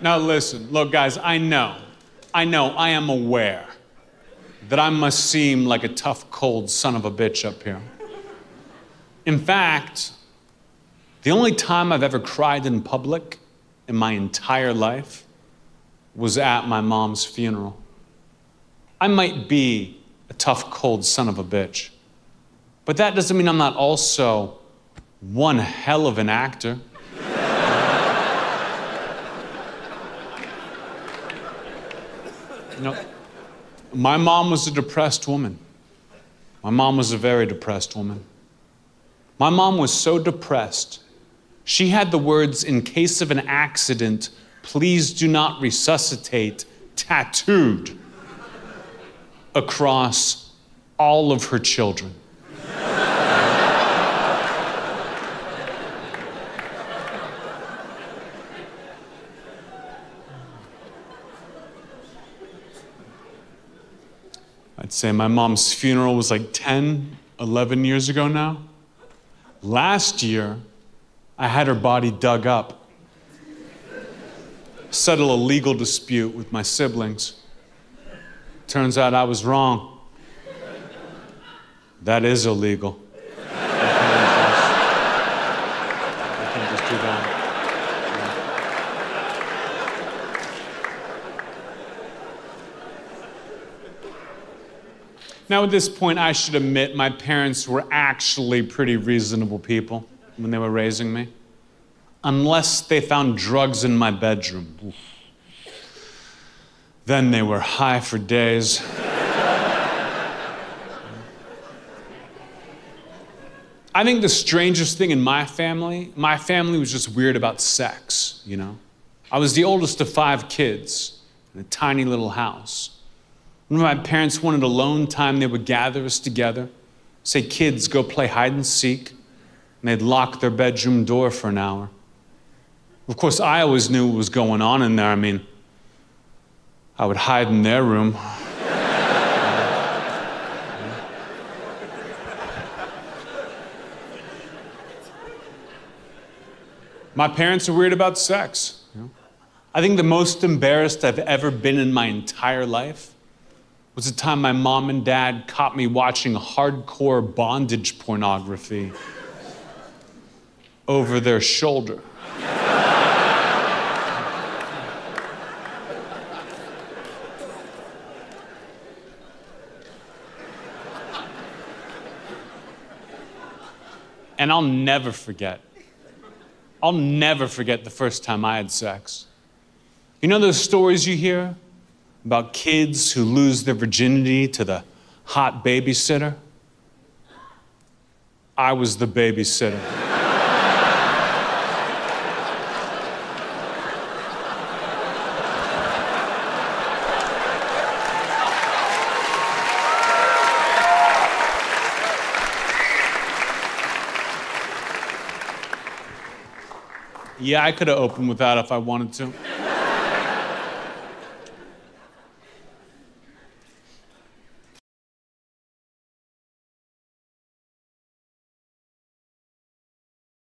Now listen, look guys, I am aware that I must seem like a tough, cold son of a bitch up here. In fact, the only time I've ever cried in public in my entire life was at my mom's funeral. I might be a tough, cold son of a bitch, but that doesn't mean I'm not also one hell of an actor. You know, my mom was a depressed woman. My mom was a very depressed woman. My mom was so depressed, she had the words, "In case of an accident, please do not resuscitate," tattooed across all of her children. I'd say my mom's funeral was like 10, 11 years ago now. Last year, I had her body dug up. Settle a legal dispute with my siblings. Turns out I was wrong. That is illegal. I can't just do that. Now, at this point, I should admit my parents were actually pretty reasonable people when they were raising me. Unless they found drugs in my bedroom. Oof. Then they were high for days. I think the strangest thing in my family was just weird about sex, you know? I was the oldest of 5 kids in a tiny little house. When my parents wanted alone time, they would gather us together, say, "Kids, go play hide and seek," and they'd lock their bedroom door for an hour. Of course, I always knew what was going on in there. I mean, I would hide in their room. My parents are weird about sex. You know? I think the most embarrassed I've ever been in my entire life was the time my mom and dad caught me watching hardcore bondage pornography over their shoulder. And I'll never forget the first time I had sex. You know those stories you hear about kids who lose their virginity to the hot babysitter? I was the babysitter. Yeah, I could have opened with that if I wanted to.